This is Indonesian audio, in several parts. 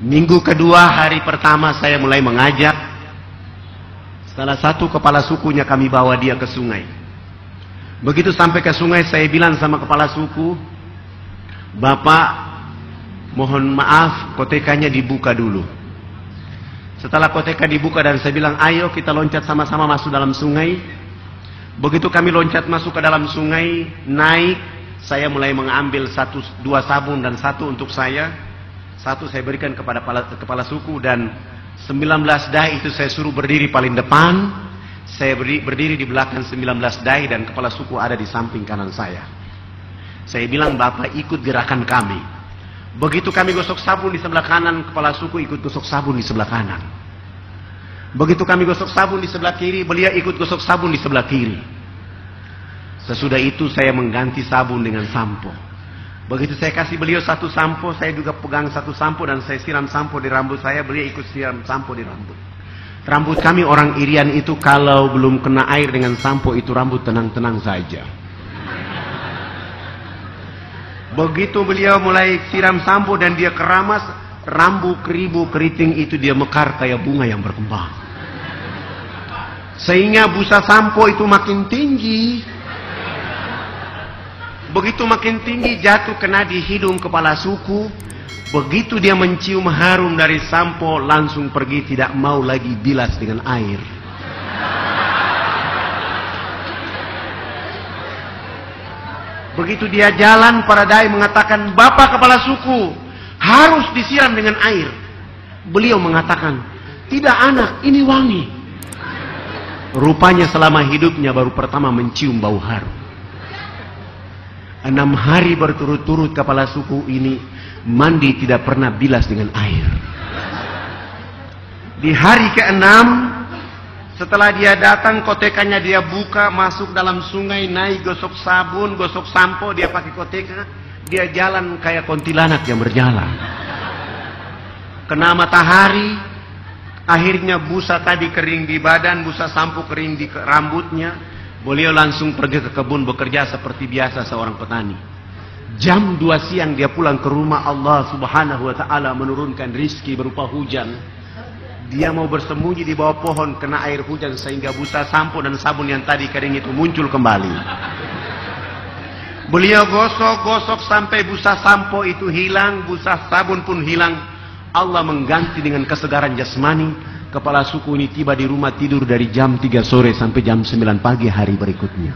Minggu kedua, hari pertama saya mulai mengajak. Salah satu kepala sukunya kami bawa dia ke sungai. Begitu sampai ke sungai, saya bilang sama kepala suku, "Bapak, mohon maaf, kotekanya dibuka dulu." Setelah koteka dibuka dan saya bilang, "Ayo kita loncat sama-sama masuk dalam sungai." Begitu kami loncat masuk ke dalam sungai, naik, saya mulai mengambil dua sabun dan satu untuk saya. Satu saya berikan kepada kepala suku dan 19 dai itu saya suruh berdiri paling depan. Saya berdiri di belakang 19 dai dan kepala suku ada di samping kanan saya. Saya bilang, "Bapak ikut gerakan kami." Begitu kami gosok sabun di sebelah kanan, kepala suku ikut gosok sabun di sebelah kanan. Begitu kami gosok sabun di sebelah kiri, beliau ikut gosok sabun di sebelah kiri. Sesudah itu saya mengganti sabun dengan sampo. Begitu saya kasih beliau satu sampo, saya juga pegang satu sampo dan saya siram sampo di rambut saya, beliau ikut siram sampo di rambut. Rambut kami orang Irian itu kalau belum kena air dengan sampo itu rambut tenang-tenang saja. Begitu beliau mulai siram sampo dan dia keramas, rambut keribu keriting itu dia mekar kayak bunga yang berkembang. Sehingga busa sampo itu makin tinggi. Begitu makin tinggi jatuh kena di hidung kepala suku. Begitu dia mencium harum dari sampo langsung pergi, tidak mau lagi bilas dengan air. Begitu dia jalan, para dai mengatakan, "Bapak kepala suku harus disiram dengan air." Beliau mengatakan, "Tidak anak, ini wangi." Rupanya selama hidupnya baru pertama mencium bau harum. 6 hari berturut-turut kepala suku ini mandi tidak pernah bilas dengan air. Di hari ke-6 setelah dia datang, kotekanya dia buka, masuk dalam sungai, naik, gosok sabun, gosok sampo, dia pakai koteka, dia jalan kayak kuntilanak yang berjalan. Kena matahari, akhirnya busa tadi kering di badan, busa sampo kering di rambutnya. Beliau langsung pergi ke kebun bekerja seperti biasa seorang petani. Jam 2 siang dia pulang ke rumah. Allah subhanahu wa ta'ala menurunkan rizki berupa hujan. Dia mau bersembunyi di bawah pohon, kena air hujan sehingga busa sampo dan sabun yang tadi kering itu muncul kembali. Beliau gosok-gosok sampai busa sampo itu hilang, busa sabun pun hilang. Allah mengganti dengan kesegaran jasmani. Kepala suku ini tiba di rumah tidur dari jam 3 sore sampai jam 9 pagi hari berikutnya.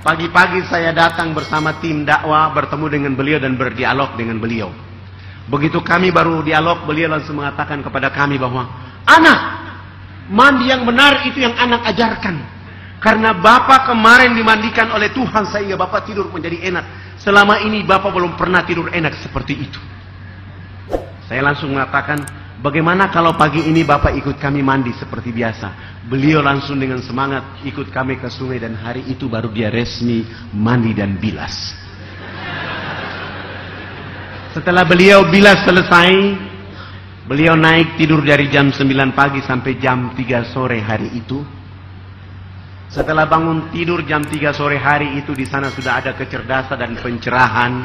Pagi-pagi saya datang bersama tim dakwah, bertemu dengan beliau dan berdialog dengan beliau. Begitu kami baru dialog, beliau langsung mengatakan kepada kami bahwa, "Anak, mandi yang benar itu yang anak ajarkan. Karena Bapak kemarin dimandikan oleh Tuhan sehingga Bapak tidur menjadi enak. Selama ini Bapak belum pernah tidur enak seperti itu." Saya langsung mengatakan, "Bagaimana kalau pagi ini Bapak ikut kami mandi seperti biasa?" Beliau langsung dengan semangat ikut kami ke sungai dan hari itu baru dia resmi mandi dan bilas. Setelah beliau bilas selesai, beliau naik tidur dari jam 9 pagi sampai jam 3 sore hari itu. Setelah bangun tidur jam 3 sore hari itu, di sana sudah ada kecerdasan dan pencerahan.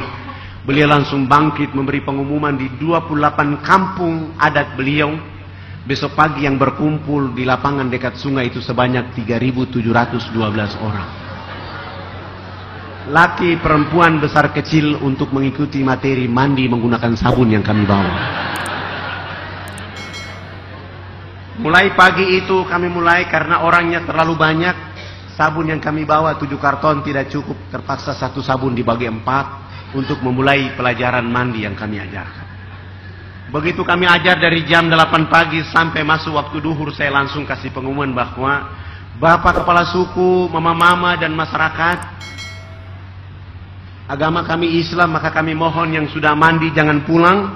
Beliau langsung bangkit memberi pengumuman di 28 kampung adat beliau. Besok pagi yang berkumpul di lapangan dekat sungai itu sebanyak 3.712 orang. Laki, perempuan, besar kecil untuk mengikuti materi mandi menggunakan sabun yang kami bawa. Mulai pagi itu kami mulai karena orangnya terlalu banyak. Sabun yang kami bawa 7 karton tidak cukup. Terpaksa satu sabun dibagi 4. Untuk memulai pelajaran mandi yang kami ajarkan. Begitu kami ajar dari jam 8 pagi sampai masuk waktu duhur, saya langsung kasih pengumuman bahwa Bapak kepala suku, mama-mama dan masyarakat, agama kami Islam, maka kami mohon yang sudah mandi jangan pulang,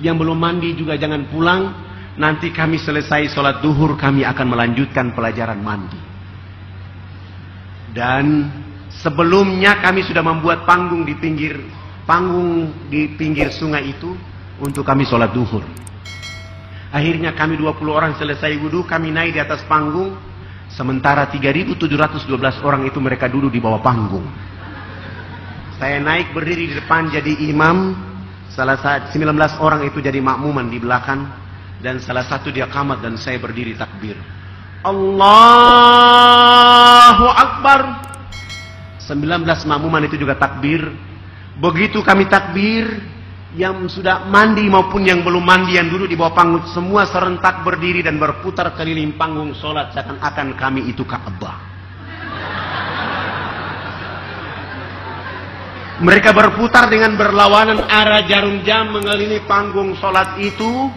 yang belum mandi juga jangan pulang. Nanti kami selesai sholat duhur, kami akan melanjutkan pelajaran mandi. Dan sebelumnya kami sudah membuat panggung di pinggir sungai itu untuk kami sholat duhur. Akhirnya kami 20 orang selesai wudhu, kami naik di atas panggung. Sementara 3.712 orang itu mereka duduk di bawah panggung. Saya naik berdiri di depan jadi imam. 19 orang itu jadi makmuman di belakang, dan salah satu dia qamat dan saya berdiri takbir. Allahu Akbar. 19 makmuman itu juga takbir. Begitu kami takbir, yang sudah mandi maupun yang belum mandi, yang duduk di bawah panggung, semua serentak berdiri dan berputar keliling panggung sholat seakan-akan kami itu Ka'bah. Mereka berputar dengan berlawanan arah jarum jam mengelilingi panggung sholat itu.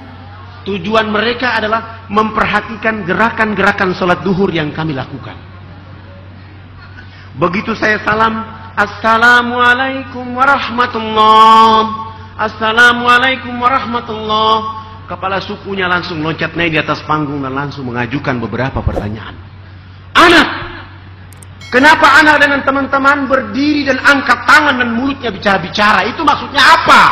Tujuan mereka adalah memperhatikan gerakan-gerakan sholat duhur yang kami lakukan. Begitu saya salam, Assalamualaikum warahmatullah, Assalamualaikum warahmatullah, kepala sukunya langsung loncat naik di atas panggung dan langsung mengajukan beberapa pertanyaan. Anak, kenapa anak dengan teman-teman berdiri dan angkat tangan dan mulutnya bicara-bicara? Itu maksudnya apa?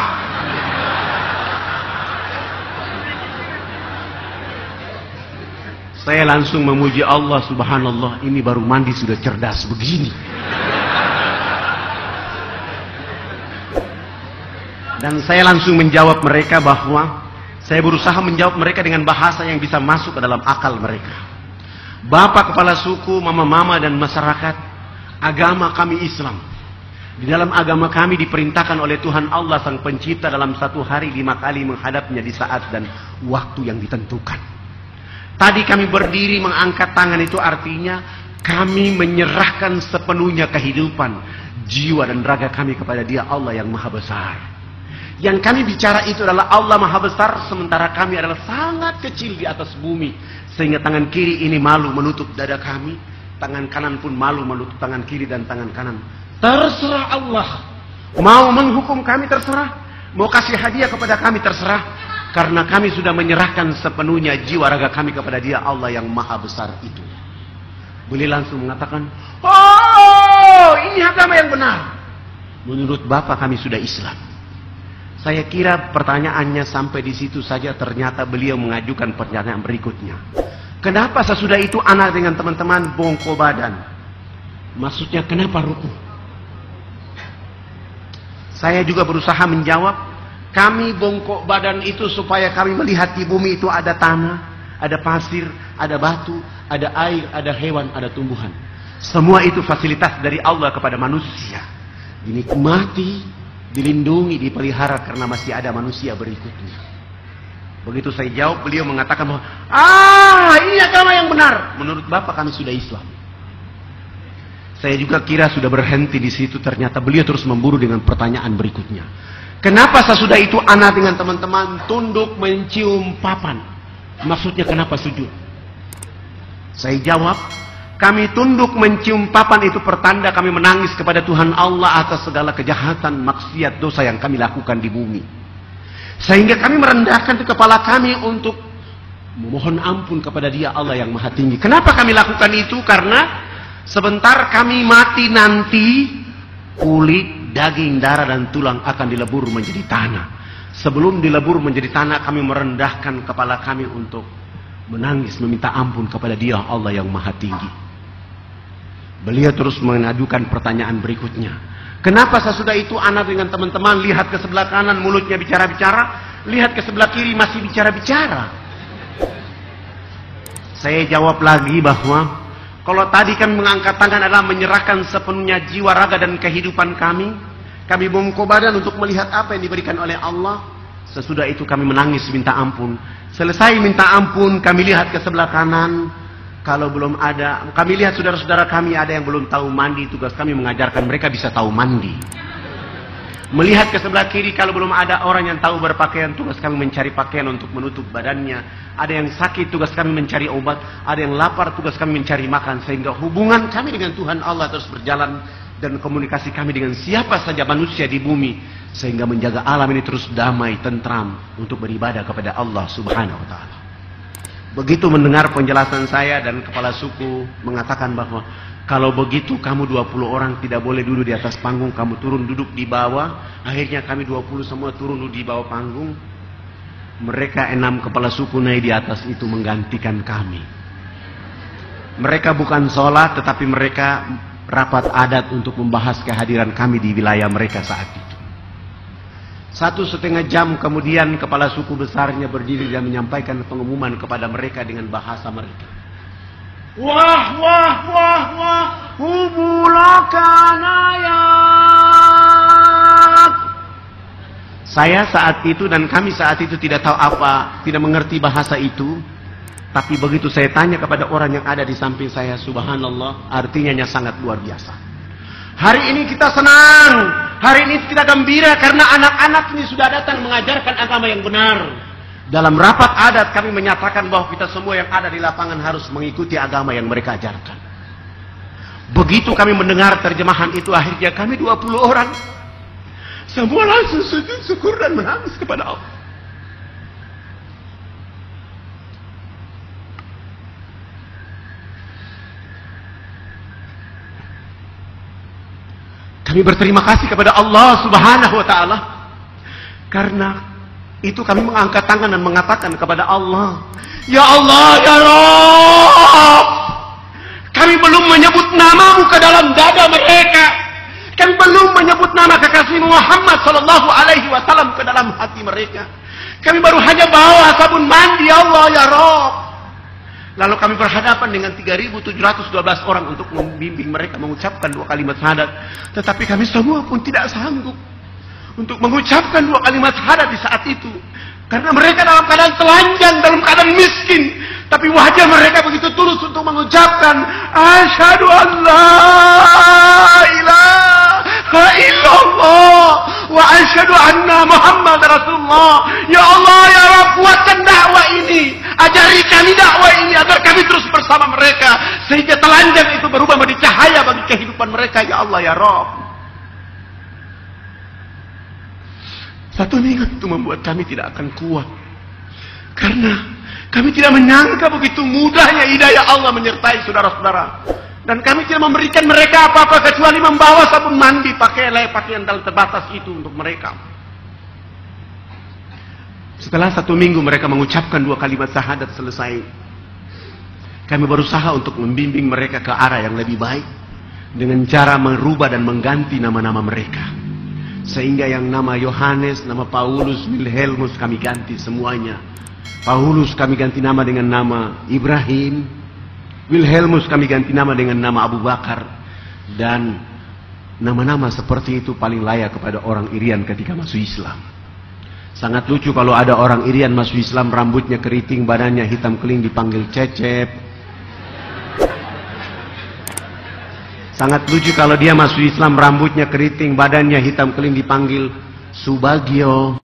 Saya langsung memuji Allah, subhanallah, ini baru mandi sudah cerdas begini. Dan saya langsung menjawab mereka bahwa saya berusaha menjawab mereka dengan bahasa yang bisa masuk ke dalam akal mereka. Bapak kepala suku, mama-mama dan masyarakat, agama kami Islam. Di dalam agama kami diperintahkan oleh Tuhan Allah Sang Pencipta dalam satu hari 5 kali menghadapnya di saat dan waktu yang ditentukan. Tadi kami berdiri mengangkat tangan, itu artinya kami menyerahkan sepenuhnya kehidupan, jiwa dan raga kami kepada Dia Allah yang Maha Besar. Yang kami bicara itu adalah Allah Maha Besar, sementara kami adalah sangat kecil di atas bumi. Sehingga tangan kiri ini malu menutup dada kami, tangan kanan pun malu menutup tangan kiri dan tangan kanan. Terserah Allah. Mau menghukum kami terserah, mau kasih hadiah kepada kami terserah. Karena kami sudah menyerahkan sepenuhnya jiwa raga kami kepada Dia Allah yang Maha Besar itu. Beliau langsung mengatakan, oh, ini agama yang benar. Menurut Bapak kami sudah Islam. Saya kira pertanyaannya sampai di situ saja, ternyata beliau mengajukan pertanyaan berikutnya. Kenapa sesudah itu anak dengan teman-teman bongkok badan? Maksudnya kenapa ruku? Saya juga berusaha menjawab, kami bongkok badan itu supaya kami melihat di bumi itu ada tanah, ada pasir, ada batu, ada air, ada hewan, ada tumbuhan. Semua itu fasilitas dari Allah kepada manusia. Dinikmati, dilindungi, dipelihara karena masih ada manusia berikutnya. Begitu saya jawab, beliau mengatakan bahwa, ini agama yang benar. Menurut Bapak kami sudah Islam. Saya juga kira sudah berhenti di situ, ternyata beliau terus memburu dengan pertanyaan berikutnya. Kenapa sesudah itu anak dengan teman-teman tunduk mencium papan? Maksudnya kenapa sujud? Saya jawab, kami tunduk mencium papan itu pertanda kami menangis kepada Tuhan Allah atas segala kejahatan, maksiat, dosa yang kami lakukan di bumi. Sehingga kami merendahkan kepala kami untuk memohon ampun kepada Dia Allah yang Maha Tinggi. Kenapa kami lakukan itu? Karena sebentar kami mati nanti, kulit, daging, darah dan tulang akan dilebur menjadi tanah. Sebelum dilebur menjadi tanah, kami merendahkan kepala kami untuk menangis, meminta ampun kepada Dia Allah yang Maha Tinggi. Beliau terus mengajukan pertanyaan berikutnya. Kenapa sesudah itu anak dengan teman-teman lihat ke sebelah kanan mulutnya bicara-bicara, lihat ke sebelah kiri masih bicara-bicara? Saya jawab lagi bahwa kalau tadi kami mengangkat tangan adalah menyerahkan sepenuhnya jiwa, raga dan kehidupan kami. Kami bongkok badan untuk melihat apa yang diberikan oleh Allah. Sesudah itu kami menangis minta ampun. Selesai minta ampun, kami lihat ke sebelah kanan. Kalau belum ada, kami lihat saudara-saudara kami ada yang belum tahu mandi. Tugas kami mengajarkan mereka bisa tahu mandi. Melihat ke sebelah kiri, kalau belum ada orang yang tahu berpakaian, tugas kami mencari pakaian untuk menutup badannya. Ada yang sakit, tugas kami mencari obat. Ada yang lapar, tugas kami mencari makan. Sehingga hubungan kami dengan Tuhan Allah terus berjalan. Dan komunikasi kami dengan siapa saja manusia di bumi. Sehingga menjaga alam ini terus damai, tentram. Untuk beribadah kepada Allah subhanahu wa ta'ala. Begitu mendengar penjelasan saya dan kepala suku mengatakan bahwa kalau begitu kamu 20 orang tidak boleh duduk di atas panggung, kamu turun duduk di bawah. Akhirnya kami 20 semua turun duduk di bawah panggung. Mereka 6 kepala suku naik di atas itu menggantikan kami. Mereka bukan sholat, tetapi mereka rapat adat untuk membahas kehadiran kami di wilayah mereka saat itu. 1,5 jam kemudian kepala suku besarnya berdiri dan menyampaikan pengumuman kepada mereka dengan bahasa mereka. Wah, wah, wah, wah, hubulakanayat. Saya saat itu dan kami saat itu tidak tahu apa, tidak mengerti bahasa itu. Tapi begitu saya tanya kepada orang yang ada di samping saya, subhanallah, artinya sangat luar biasa. Hari ini kita senang, hari ini kita gembira karena anak-anak ini sudah datang mengajarkan agama yang benar. Dalam rapat adat kami menyatakan bahwa kita semua yang ada di lapangan harus mengikuti agama yang mereka ajarkan. Begitu kami mendengar terjemahan itu, akhirnya kami 20 orang semua langsung sujud syukur dan menangis kepada Allah. Kami berterima kasih kepada Allah Subhanahu wa Ta'ala. Karena itu kami mengangkat tangan dan mengatakan kepada Allah, Ya Allah, Ya Rabb, kami belum menyebut namamu ke dalam dada mereka. Kami belum menyebut nama kekasih Muhammad Sallallahu Alaihi Wasallam ke dalam hati mereka. Kami baru hanya bawa sabun mandi, Ya Allah, Ya Rabb. Lalu kami berhadapan dengan 3.712 orang untuk membimbing mereka mengucapkan 2 kalimat syahadat. Tetapi kami semua pun tidak sanggup untuk mengucapkan 2 kalimat syahadat di saat itu. Karena mereka dalam keadaan telanjang, dalam keadaan miskin. Tapi wajah mereka begitu tulus untuk mengucapkan Asyhadu an la ilaha illallah wa asyhadu anna Muhammad Rasulullah. Ya Allah, Ya Rabb, kuatkan dakwah ini. Ajari kami dakwah ini agar kami terus bersama mereka. Sehingga telanjang itu berubah menjadi cahaya bagi kehidupan mereka. Ya Allah, Ya Rabb. Satu minggu itu membuat kami tidak akan kuat. Karena kami tidak menyangka begitu mudahnya hidayah Allah menyertai saudara-saudara. Dan kami tidak memberikan mereka apa-apa kecuali membawa sabun mandi, pakaian dalam terbatas itu untuk mereka. Setelah 1 minggu mereka mengucapkan 2 kalimat syahadat selesai, kami berusaha untuk membimbing mereka ke arah yang lebih baik dengan cara merubah dan mengganti nama-nama mereka. Sehingga yang nama Yohanes, nama Paulus, Wilhelmus kami ganti semuanya. Paulus kami ganti nama dengan nama Ibrahim, Wilhelmus kami ganti nama dengan nama Abu Bakar. Dan nama-nama seperti itu paling layak kepada orang Irian ketika masuk Islam. Sangat lucu kalau ada orang Irian masuk Islam, rambutnya keriting, badannya hitam keling, dipanggil Cecep. Sangat lucu kalau dia masuk Islam, rambutnya keriting, badannya hitam keling, dipanggil Subagio.